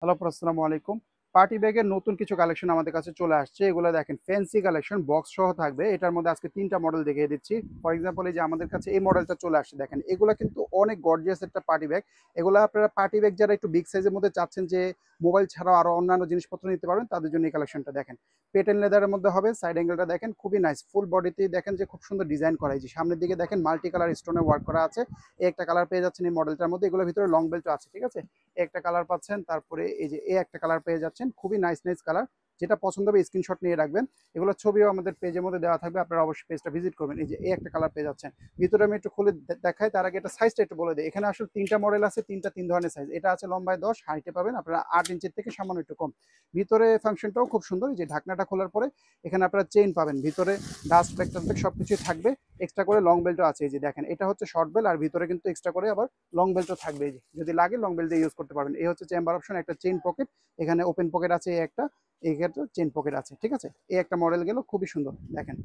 Hello আসসালামু আলাইকুম। Party ব্যাগের নতুন কিছু কালেকশন আমাদের কাছে চলে আসছে। এগুলো দেখেন ফ্যান্সি কালেকশন, বক্স সহ থাকবে। এটার মধ্যে আজকে ৩ টা মডেল দেখিয়ে দিচ্ছি। ফর এক্সাম্পল এই যে আমাদের কাছে এই মডেলটা চলে আসছে দেখেন। এগুলা কিন্তু অনেক গর্জিয়াস একটা পার্টি ব্যাগ। এগুলা আপনারা পার্টি ব্যাগ যারা একটু বিগ সাইজের মধ্যে চাচ্ছেন যে মোবাইল ছাড়াও আরো অন্যান্য জিনিসপত্র নিতে পারবেন, তাদের জন্য এই কালেকশনটা দেখেন। পেটেল লেদারের মধ্যে হবে, সাইড অ্যাঙ্গেলটা দেখেন খুবই নাইস। ফুল বডিতেই দেখেন যে খুব সুন্দর ডিজাইন করা। এই যে সামনের দিকে দেখেন মাল্টি কালার স্টোনে ওয়ার্ক করা আছে। এই একটা কালার পেয়ে যাচ্ছেন এই মডেলটার মধ্যে। এগুলোর ভিতরে লং বেল্টও আছে, ঠিক আছে? একটা কালার পাচ্ছেন, তারপরে এই যে এ একটা কালার পেয়ে যাচ্ছেন, খুবই নাইস নাইস কালার। যেটা পছন্দ হবে স্ক্রিনশট নিয়ে রাখবেন। এগুলোর ছবিও আমাদের পেজের মধ্যে দেওয়া থাকবে, আপনারা অবশ্যই পেজটা ভিজিট করবেন। এই যে এ একটা কালার পেয়ে যাচ্ছেন। ভিতরে আমি একটু খুলে দেখাই, তার আগে এটা সাইজটা একটু বলে দিই। এখানে আসলে 3টা মডেল আছে, 3 ধরনের সাইজ। এটা আছে লম্বায় 10, হাইটে পাবেন আপনারা 8 ইঞ্চির থেকে সামান্য একটু কম। ভিতরে ফাংশনটাও খুব সুন্দর। এই যে ঢাকনাটা খোলার পরে এখানে আপনারা চেইন পাবেন, ভিতরে ডাস্ট ব্যাগ টাস্ট ব্যাগ সবকিছুই থাকবে। এক্সট্রা করে লং বেল্টও আছে। এই যে দেখেন এটা হচ্ছে শর্ট বেল্ট, আর ভিতরে কিন্তু এক্সট্রা করে আবার লং বেল্টও থাকবে। এই যে যদি লাগে লং বেল্ট দিয়ে ইউজ করতে পারবেন। এই হচ্ছে চেম্বার অপশন, একটা চেইন পকেট, এখানে ওপেন পকেট আছে, এই একটা, এই ক্ষেত্রে চেইন পকেট আছে, ঠিক আছে? এই একটা মডেল গেল, খুবই সুন্দর দেখেন।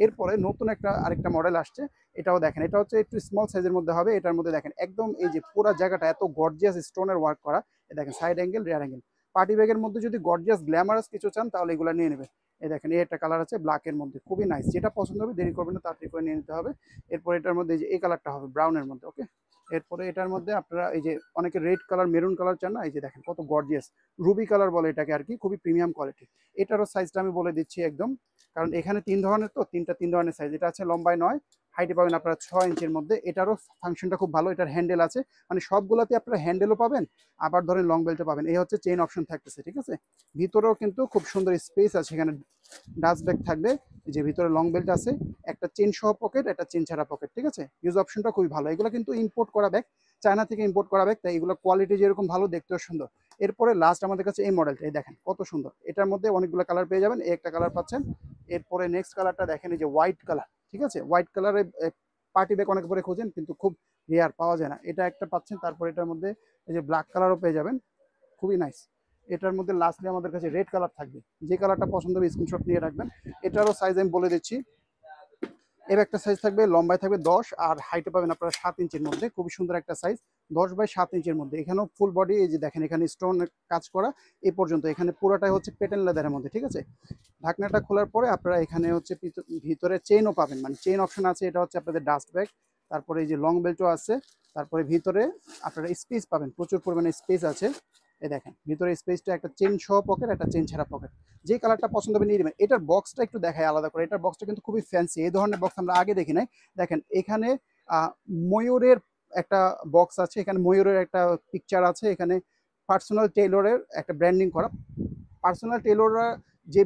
এরপরে নতুন একটা আরেকটা মডেল আসছে, এটাও দেখেন। এটা হচ্ছে একটু স্মল সাইজের মধ্যে হবে। এটার মধ্যে দেখেন একদম এই যে পুরো জায়গাটা এত গর্জিয়াস স্টোনের ওয়ার্ক করা। দেখেন সাইড অ্যাঙ্গেল, রিয়ার অ্যাঙ্গেল। পার্টি ব্যাগের মধ্যে যদি গর্জিয়াস গ্ল্যামারাস কিছু চান তাহলে এগুলো নিয়ে নেবেন। এই দেখেন এই একটা কালার আছে ব্ল্যাকের মধ্যে, খুবই নাইস। যেটা পছন্দ হবে দেরি করবেন না, তাড়াতাড়ি করে নিয়ে নিতে হবে। এরপর এটার মধ্যে এই যে এই কালারটা হবে ব্রাউনের মধ্যে, ওকে। এরপরে এটার মধ্যে আপনারা এই যে অনেকে রেড কালার, মেরুন কালার চান না, এই যে দেখেন কত গর্জিয়াস। রুবি কালার বলে এটাকে আর কি, খুবই প্রিমিয়াম কোয়ালিটি। এটারও সাইজটা আমি বলে দিচ্ছি একদম, কারণ এখানে 3 ধরনের, তো 3 ধরনের সাইজ। এটা আছে লম্বায় 9, হাইটে পাবেন আপনারা 6 ইঞ্চির মধ্যে। এটারও ফাংশনটা খুব ভালো। এটার হ্যান্ডেল আছে, মানে সবগুলোতে আপনারা হ্যান্ডেলও পাবেন, আবার ধরেন লং বেল্টও পাবেন। এই হচ্ছে চেইন অপশন থাকতেছে, ঠিক আছে? ভিতরেও কিন্তু খুব সুন্দর স্পেস আছে, এখানে ডাস্ট ব্যাগ থাকবে। যে ভিতরে লং বেল্ট আছে, একটা চেন সহ পকেট, একটা চেন ছাড়া পকেট, ঠিক আছে? ইউজ অপশনটা খুবই ভালো। এগুলো কিন্তু ইম্পোর্ট করা ব্যাগ, চায়না থেকে ইম্পোর্ট করা ব্যাগ, তাই এগুলো কোয়ালিটি যেরকম ভালো, দেখতেও সুন্দর। এরপরে লাস্ট আমাদের কাছে এই মডেলটা, এই দেখেন কত সুন্দর। এটার মধ্যে অনেকগুলো কালার পেয়ে যাবেন, এই একটা কালার পাচ্ছেন। এরপরে নেক্সট কালারটা দেখেন, এই যে হোয়াইট কালার, ঠিক আছে? হোয়াইট কালারে পার্টি ব্যাগ অনেক পরে খোঁজেন, কিন্তু খুব রেয়ার পাওয়া যায় না। এটা একটা পাচ্ছেন। তারপর এটার মধ্যে এই যে ব্ল্যাক কালারও পেয়ে যাবেন, খুবই নাইস। এটার মধ্যে লাস্টলি আমাদের কাছে রেড কালার থাকবে। যে কালারটা পছন্দ হবে স্ক্রিনশট নিয়ে রাখবেন। এটারও সাইজ আমি বলে দিচ্ছি। এর একটা সাইজ থাকবে, লম্বায় থাকবে 10, আর হাইটে পাবেন আপনারা 7 ইঞ্চির মধ্যে। খুবই সুন্দর একটা সাইজ, 10/7 ইঞ্চির মধ্যে। এখানেও ফুল বডি, এই যে দেখেন এখানে স্টোন কাজ করা এই পর্যন্ত। এখানে পুরোটাই হচ্ছে পেটেন লেদারের মধ্যে, ঠিক আছে? ঢাকনাটা খোলার পরে আপনারা এখানে হচ্ছে ভিতরে চেইনও পাবেন, মানে চেইন অপশন আছে। এটা হচ্ছে আপনাদের ডাস্ট ব্যাগ। তারপরে এই যে লং বেল্টও আছে। তারপরে ভিতরে আপনারা স্পেস পাবেন, প্রচুর পরিমাণে স্পেস আছে। এই দেখেন ভিতরে স্পেসটা, একটা চেন সহ পকেট, একটা চেন ছাড়া পকেট। যে কালারটা পছন্দ হবে নিয়ে নেবেন। এটার বক্সটা একটু দেখায় আলাদা করে। এটার বক্সটা কিন্তু খুবই ফ্যান্সি। এই ধরনের বক্স আমরা আগে দেখি নাই। দেখেন এখানে ময়ূরের একটা বক্স আছে, এখানে ময়ূরের একটা পিকচার আছে, এখানে পার্সোনাল টেইলরের একটা ব্র্যান্ডিং করা। পার্সোনাল টেইলররা যে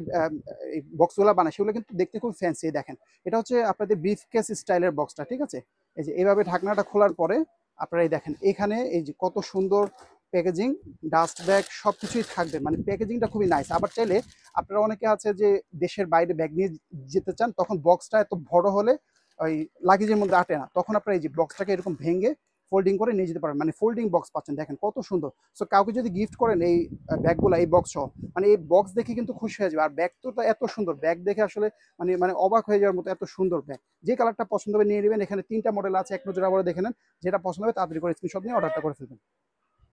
এই বক্সগুলো বানায় সেগুলো কিন্তু দেখতে খুব ফ্যান্সি। দেখেন এটা হচ্ছে আপনাদের ব্রিফ কেস স্টাইলের বক্সটা, ঠিক আছে? এই যে এইভাবে ঢাকনাটা খোলার পরে আপনারা এই দেখেন এখানে এই যে কত সুন্দর প্যাকেজিং, ডাস্ট ব্যাগ সবকিছুই থাকবে, মানে প্যাকেজিংটা খুবই নাইস। আবার চাইলে আপনারা অনেকে আছে যে দেশের বাইরে ব্যাগ নিয়ে যেতে চান, তখন বক্সটা এত বড় হলে ওই লাগেজের মধ্যে আটে না, তখন আপনারা এই যে বক্সটাকে এরকম ভেঙে ফোল্ডিং করে নিয়ে যেতে পারেন, মানে ফোল্ডিং বক্স পাচ্ছেন। দেখেন কত সুন্দর। সো কাউকে যদি গিফট করেন এই ব্যাগগুলো, এই বক্স সহ, মানে এই বক্স দেখে কিন্তু খুশি হয়ে যাবে। আর ব্যাগ তো এত সুন্দর, ব্যাগ দেখে আসলে মানে মানে অবাক হয়ে যাওয়ার মতো এত সুন্দর ব্যাগ। যে কালারটা পছন্দ হবে নিয়ে নেবেন। এখানে 3টা মডেল আছে, এক নজর আবার দেখে নেন। যেটা পছন্দ হবে তাড়াতাড়ি করে স্ক্রিনশট নিয়ে অর্ডারটা করে ফেলবেন।